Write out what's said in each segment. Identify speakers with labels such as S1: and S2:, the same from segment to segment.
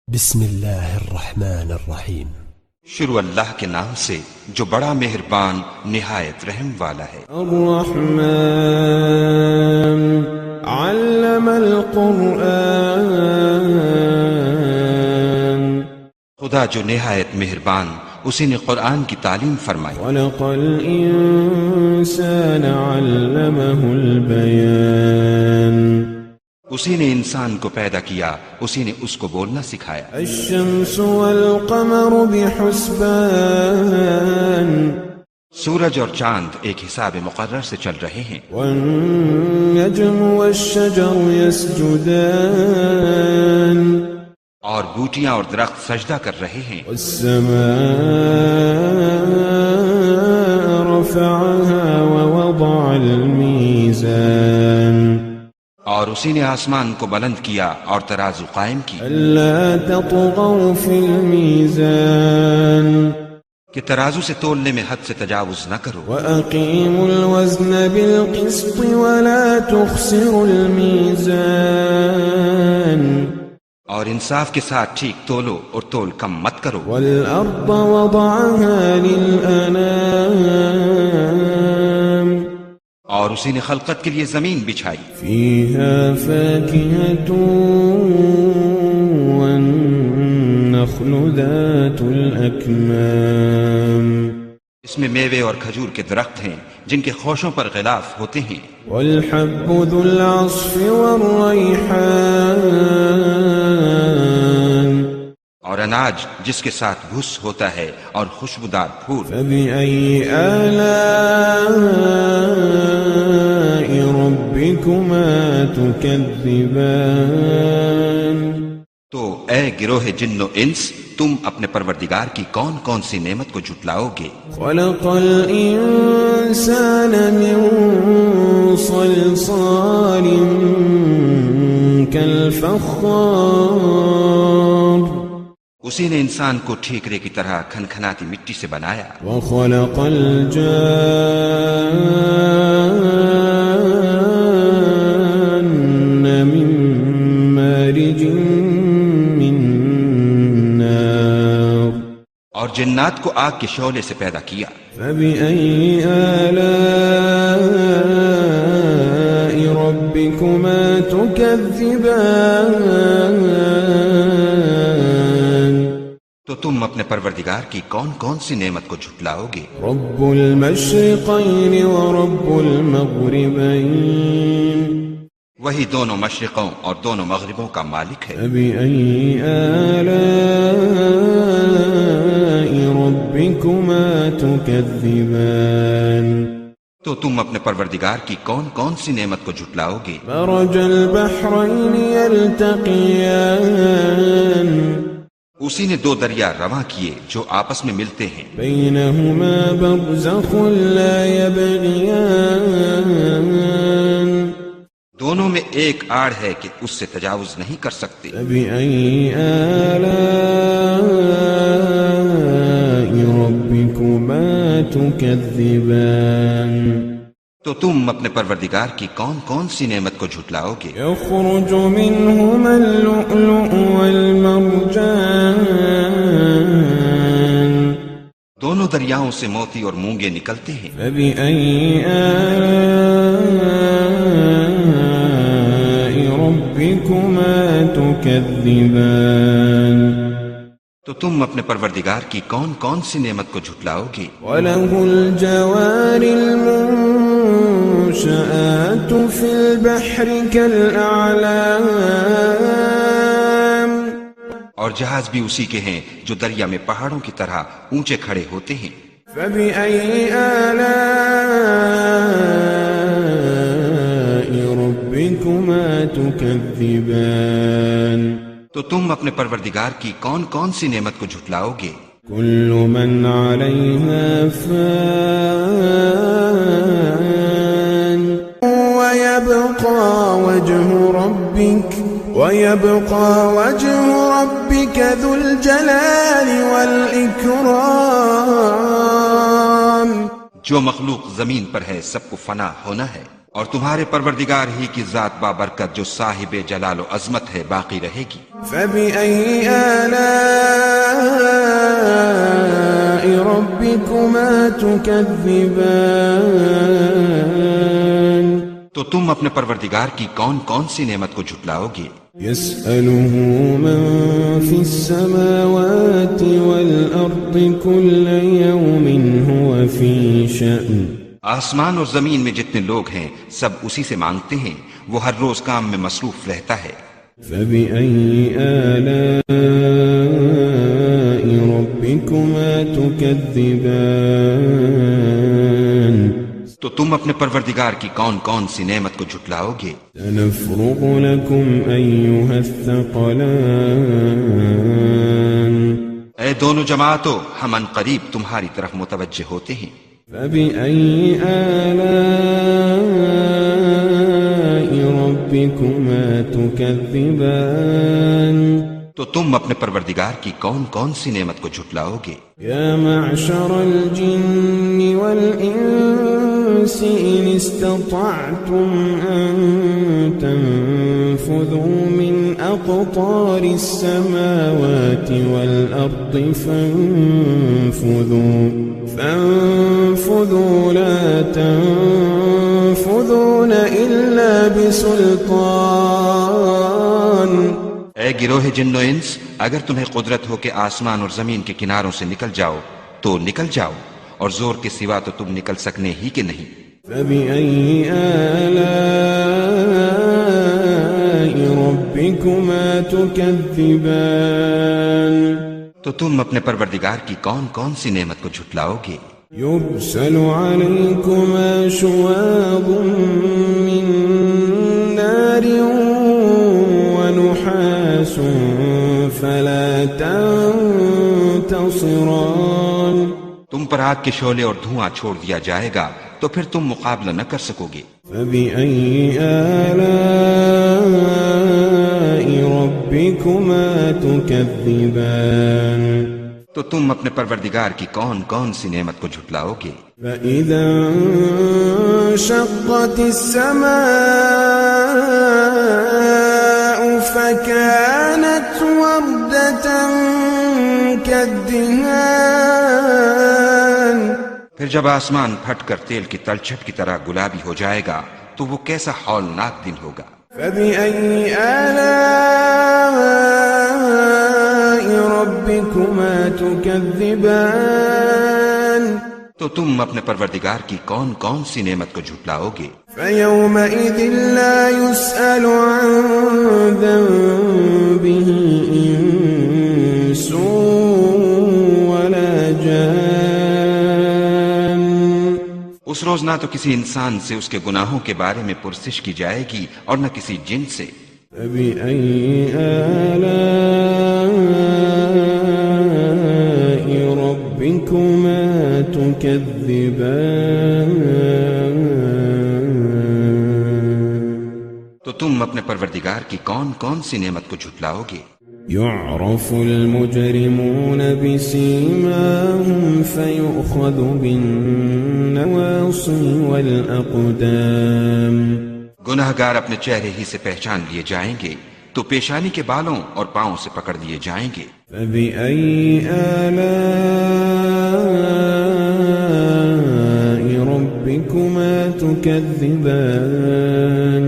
S1: بسم اللہ الرحمن الرحیم۔
S2: شروع اللہ کے نام سے جو بڑا مہربان نہایت رحم والا ہے۔
S3: الرحمن علم القرآن،
S2: خدا جو نہایت مہربان اسی نے قرآن کی تعلیم فرمائی۔
S3: خلق الانسان علمہ البیان،
S2: اسی نے انسان کو پیدا کیا، اسی نے اس کو بولنا سکھایا۔
S3: الشمس والقمر بحسبان،
S2: سورج اور چاند ایک حساب مقرر سے چل رہے ہیں۔
S3: والنجم والشجر يسجدان،
S2: اور بوٹیاں اور درخت سجدہ کر رہے ہیں۔
S3: والسماء رفعها ووضع الميزان،
S2: اور اسی نے آسمان کو بلند کیا اور ترازو قائم کی
S3: ألا تطغوا في الميزان،
S2: کہ ترازو سے تولنے میں حد سے تجاوز نہ کرو۔
S3: وأقيموا الوزن بالقسط ولا تخسروا الميزان،
S2: اور انصاف کے ساتھ ٹھیک تولو اور تول کم مت کرو۔
S3: والأرض وضعها للأنام،
S2: اور اسی نے خلقت کے لیے زمین بچھائی،
S3: فيها فاكهة والنخل ذات الأكمام،
S2: اس میں میوے اور کھجور کے درخت ہیں جن کے خوشوں پر غلاف ہوتے ہیں،
S3: والحب ذو العصف والريحان،
S2: اور اناج جس کے ساتھ بھس ہوتا ہے اور خوشبودار پھول۔
S3: فبأي آلاء ربكما تكذبان،
S2: تو اے گروہ جن و انس، تم اپنے پروردگار کی کون کون سی نعمت کو جھٹلاؤ گے؟
S3: خلق الإنسان من صلصال كالفخار،
S2: اسی نے انسان کو ٹھیکرے کی طرح کھنکھناتی مٹی سے بنایا۔
S3: وخلق الجان من مارج من نار،
S2: اور جنات کو آگ کے شعلے سے پیدا کیا۔
S3: فبأي آلاء ربكما تكذبان،
S2: تو تم اپنے پروردگار کی کون کون سی نعمت کو جھٹلاؤ گے؟
S3: رب المشرقين ورب المغربين،
S2: وہی دونوں مشرقوں اور دونوں مغربوں کا مالک ہے۔
S3: فبأي آلاء ربكما تكذبان،
S2: تو تم اپنے پروردگار کی کون کون سی نعمت کو جھٹلاؤ گے؟
S3: مرج البحرين يلتقيان،
S2: اسی نے دو دریا رواں کیے جو آپس میں ملتے ہیں،
S3: بينهما برزخ لا يبغيان،
S2: دونوں میں ایک آڑ ہے کہ اس سے تجاوز نہیں کر سکتے۔
S3: فبأي آلاء ربكما تكذبان،
S2: تو تم اپنے پروردگار کی کون کون سی نعمت کو جھٹلاؤ گے؟
S3: يخرج منهما اللؤلؤ والمرجان،
S2: دونوں دریاؤں سے موتی اور مونگے نکلتے ہیں۔
S3: فبأي آلاء ربكما تكذبان،
S2: تو تم اپنے پروردگار کی کون کون سی نعمت کو جھٹلاؤ گے؟
S3: وله الجوار المنشآت في البحر كالأعلام،
S2: اور جہاز بھی اسی کے ہیں جو دریا میں پہاڑوں کی طرح اونچے کھڑے ہوتے ہیں۔
S3: فبأي آلاء ربكما تكذبان،
S2: تو تم اپنے پروردگار کی کون کون سی نعمت کو جھٹلاؤ گے؟
S3: كل من عليها فان، ويبقى وجه ربك ذو الجلال والإكرام،
S2: جو مخلوق زمین پر ہے سب کو فنا ہونا ہے، اور تمہارے پروردگار ہی کی ذات بابرکت جو صاحب جلال و عظمت ہے باقی رہے گی۔
S3: فبأي آلاء ربكما تكذبان
S2: تو تم اپنے پروردگار کی کون کون سی نعمت کو جھٹلاؤ گے؟
S3: يسأله من في السماوات والأرض كل يوم هو في شأن
S2: آسمان اور زمین میں جتنے لوگ ہیں سب اسی سے مانگتے ہیں، وہ ہر روز کام میں مصروف رہتا ہے۔
S3: فبأي آلاء ربكما تكذبان
S2: تو تم اپنے پروردگار کی کون کون سی نعمت کو جھٹلاؤ گے؟
S3: سنفرغ لكم أيها الثقلان
S2: اے دونوں جماعتوں، ہم ان قریب تمہاری طرف متوجہ ہوتے ہیں۔
S3: فبأي آلاء ربكما تكذبان
S2: تو تم اپنے پروردگار کی کون کون سی نعمت کو جھٹلاؤ گے؟
S3: يا معشر الجن والإنس إن استطعتم أن تنفذوا من أقطار السماوات والأرض فانفذوا لا تنفذون إلا بسلطان۔
S2: اے گروہ جن و انس، اگر تمہیں قدرت ہو کہ آسمان اور زمین کے کناروں سے نکل جاؤ تو نکل جاؤ، اور زور کے سوا تو تم نکل سکنے ہی کہ نہیں۔
S3: فبأي آلاء ربكما تكذبان
S2: تو تم اپنے پروردگار کی کون کون سی نعمت کو جھٹلاؤ گے؟
S3: يرسل عليكما شواظ من نار ونحاس فلا تنتصران
S2: تم پر آگ کے شعلے اور دھواں چھوڑ دیا جائے گا تو پھر تم مقابلہ نہ کر سکو گے۔
S3: فبأي آلاء ربكما تكذبان
S2: تو تم اپنے پروردگار کی کون کون سی نعمت کو جھٹلاؤ گے؟
S3: فإذا انشقت السماء فكانت وردة كالدهان
S2: پھر جب آسمان پھٹ کر تیل کی تلچھٹ کی طرح گلابی ہو جائے گا تو وہ کیسا ہولناک دن ہوگا۔
S3: فبأي آلاء ربكما تكذبان
S2: تو تم اپنے پروردگار کی کون کون سی نعمت کو جھٹلاؤ گے؟
S3: فيومئذ لا يسأل عن ذنبه إنس ولا جان
S2: اس روز نہ تو کسی انسان سے اس کے گناہوں کے بارے میں پرسش کی جائے گی اور نہ کسی جن سے۔
S3: فبأي آلاء ربكما تكذبان
S2: تو تم اپنے پروردگار کی کون کون سی نعمت کو جھٹلاؤ گے؟
S3: يعرف المجرمون بسيماهم فيؤخذ بالنواصي والأقدام
S2: گناہگار اپنے چہرے ہی سے پہچان لیے جائیں گے تو پیشانی کے بالوں اور پاؤں سے پکڑ لیے جائیں گے۔
S3: فبأي آلاء ربكما تكذبان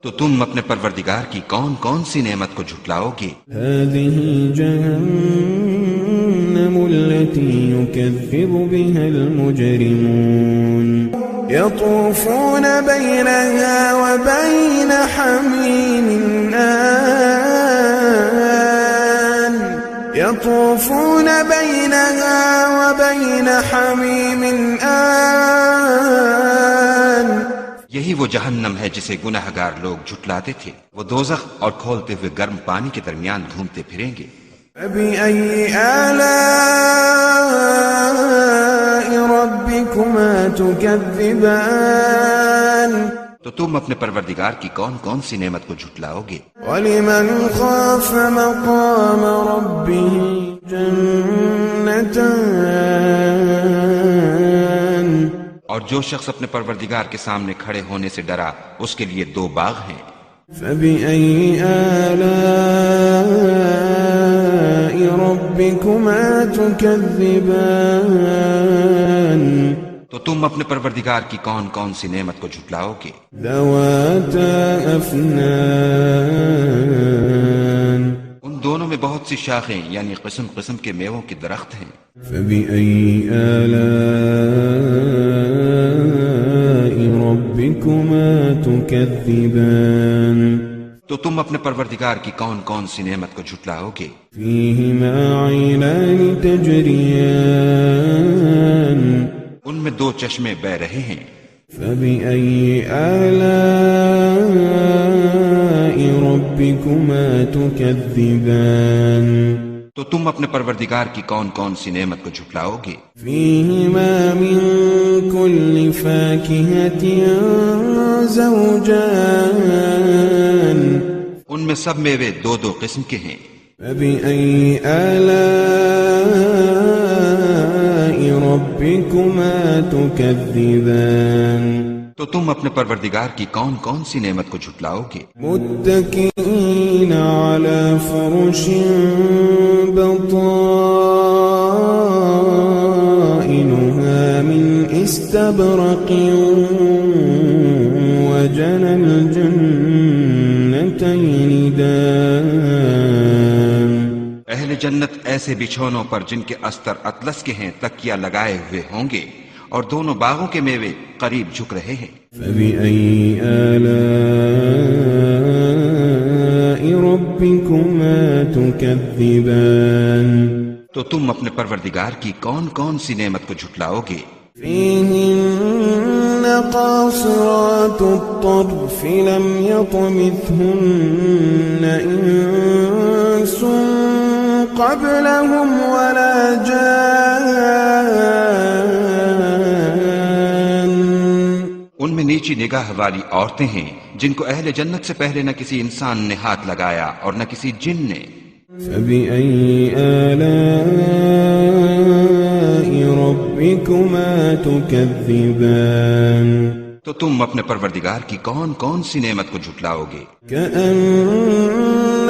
S2: تو تم اپنے پروردگار کی کون کون سی نعمت کو جھٹلاؤ گے؟
S3: هذه جهنم التي يكذب بها المجرمون يطوفون بينها وبين حميم آن يطوفون بينها وبين حميم آن
S2: یہی وہ جہنم ہے جسے گناہگار لوگ جھٹلاتے تھے، وہ دوزخ اور کھولتے ہوئے گرم پانی کے درمیان گھومتے پھریں گے۔
S3: فبأي آلاء ربكما تكذبان
S2: تو تم اپنے پروردگار کی کون کون سی نعمت کو جھٹلاؤ گے؟
S3: ولمن خاف مقام ربه جنتان
S2: اور اور جو شخص اپنے پروردگار کے سامنے کھڑے ہونے سے ڈرا اس کے لیے 2 باغ ہیں۔
S3: فبأي آلاء ربكما تكذبان
S2: تو تم اپنے پروردگار کی کون کون سی نعمت کو جھٹلاؤ گے؟
S3: ذواتا أفنان
S2: ان دونوں میں بہت سی شاخیں یعنی قسم قسم کے میووں کے درخت ہیں۔
S3: فبأي آلاء ربكما تكذبان
S2: تو تم اپنے پروردگار کی کون کون سی نعمت کو جھٹلاؤ گے؟
S3: فيهما عينان تجريان
S2: ان میں 2 چشمے بہ رہے ہیں۔
S3: فبأي آلاء ربكما تكذبان
S2: تو تم اپنے پروردگار کی کون کون سی نعمت کو جھٹلاؤ گے؟
S3: فيهما من كل فاكهة زوجان
S2: ان میں سب میوے 2 قسم کے ہیں۔
S3: فبأي آلاء ربكما تكذبان
S2: تو تم اپنے پروردگار کی کون کون سی نعمت کو جھٹلاؤ گے؟
S3: متكئين على فرش بطائنها من استبرق وجنى الجنتين دان
S2: اہل جنت ایسے بچھونوں پر جن کے استر اطلس کے ہیں تکیہ لگائے ہوئے ہوں گے اور دونوں باغوں کے میوے قریب جھک رہے ہیں۔
S3: فبأي آلاء ربكما تكذبان
S2: تو تم اپنے پروردگار کی کون کون سی نعمت کو جھٹلاؤ گے؟
S3: فيهن قاصرات الطرف لم يطمثهن إنس قبلهم ولا جان
S2: ان میں نیچی نگاہ والی عورتیں ہیں جن کو اہل جنت سے پہلے نہ کسی انسان نے ہاتھ لگایا اور نہ کسی جن نے۔
S3: فبأي آلاء ربكما تكذبان
S2: تو تم اپنے پروردگار کی کون کون سی نعمت کو جھٹلاؤ گے؟
S3: كأنهن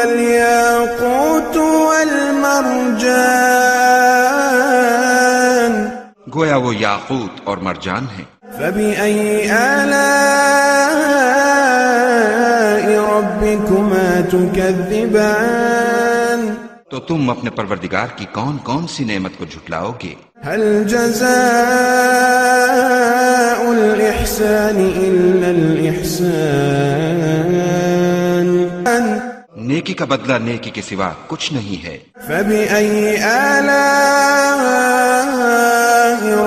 S3: الياقوت والمرجان
S2: گویا وہ یاقوت اور مرجان ہیں۔
S3: فبأي آلاء ربكما تكذبان
S2: تو تم اپنے پروردگار کی کون کون سی نعمت کو جھٹلاؤ گے؟
S3: هل جزاء الإحسان إلا الإحسان
S2: نیکی کا بدلہ نیکی کے سوا کچھ نہیں ہے۔
S3: فبأي آلاء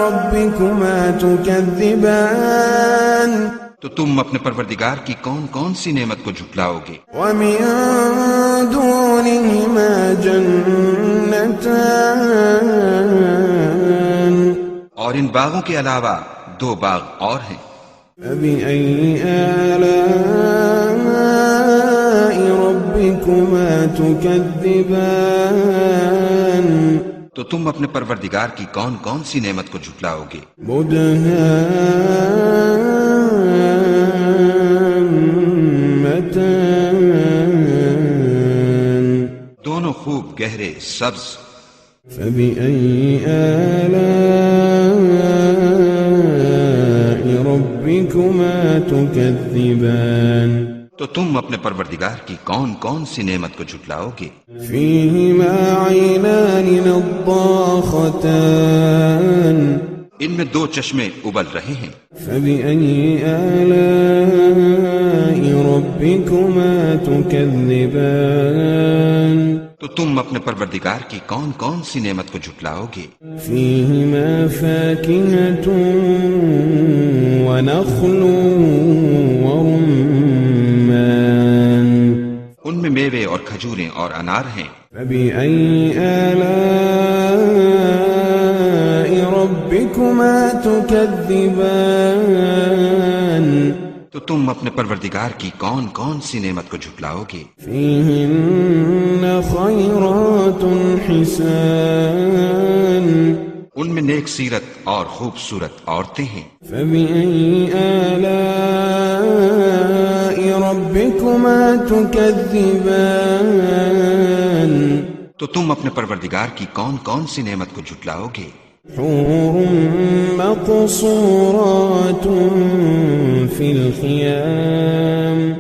S3: ربكما تكذبان
S2: تو تم اپنے پروردگار کی کون کون سی نعمت کو جھٹلاؤ گے؟
S3: ومن دونهما جنتان
S2: اور ان باغوں کے علاوہ 2 باغ اور ہیں۔
S3: فبأي آلاء ربكما تكذبان
S2: تو تم اپنے پروردگار کی کون کون سی نعمت کو جھٹلاؤ گے؟
S3: مدهامتان
S2: دونوں خوب گہرے سبز۔
S3: فبأي آلاء ربكما تكذبان
S2: تو تم اپنے پروردگار کی کون کون سی نعمت کو جھٹلاؤ گے؟
S3: فيهما عينان نضاختان
S2: ان میں 2 چشمے ابل رہے ہیں۔
S3: فبأي آلاء ربكما تكذبان
S2: تو تم اپنے پروردگار کی کون کون سی نعمت کو جھٹلاؤ گے؟
S3: فيهما فاكهة ونخل ورمان
S2: ان میں میوے اور کھجوریں اور انار ہیں۔
S3: فبأي آلاء ربكما تكذبان
S2: تو تم اپنے پروردگار کی کون کون سی نعمت کو جھٹلاؤ گے؟
S3: فيهن خيرات حسان
S2: ان میں نیک سیرت اور خوبصورت عورتیں ہیں۔
S3: فبأي آلاء ربكما تكذبان
S2: تو تم اپنے پروردگار کی کون کون سی نعمت کو جھٹلاؤ گے؟
S3: حور مقصورات في الخيام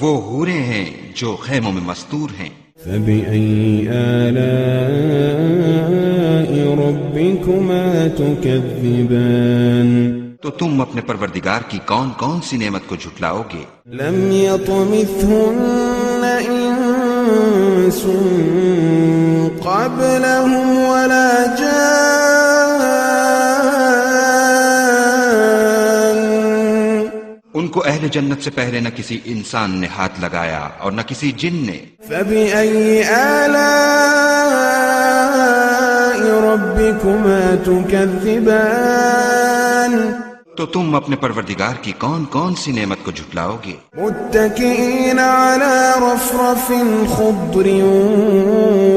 S2: وہ حوریں ہیں جو خیموں میں مستور ہیں۔
S3: فبأي آلاء ربكما تكذبان
S2: تو تم اپنے پروردگار کی کون کون سی نعمت کو جھٹلاؤ گے؟
S3: لم يطمثهن إنس قبلهم ولا جان
S2: ان کو اہل جنت سے پہلے نہ کسی انسان نے ہاتھ لگایا اور نہ کسی جن نے۔
S3: فبأي آلاء ربكما تكذبان
S2: تو تم اپنے پروردگار کی کون کون سی نعمت کو جھٹلاؤ گے؟
S3: متكئين على رفرف خضر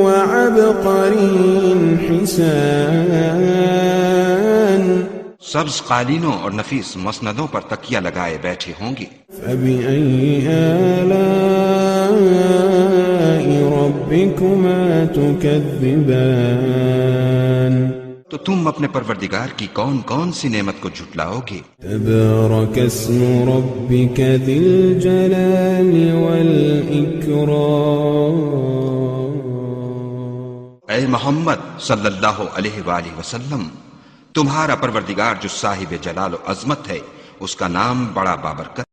S3: وعبقري حسان
S2: سبز قالینوں اور نفیس مسندوں پر تکیہ لگائے بیٹھے ہوں گے۔
S3: فبأي آلاء ربكما تكذبان
S2: تو تم اپنے پروردگار کی کون کون سی نعمت کو جھٹلاؤ گے؟
S3: تبارك اسم ربك ذي الجلال والإكرام
S2: اے محمد صلی اللہ علیہ وآلہ وسلم، تمہارا پروردگار جو صاحب جلال و عظمت ہے، اس کا نام بڑا بابرکت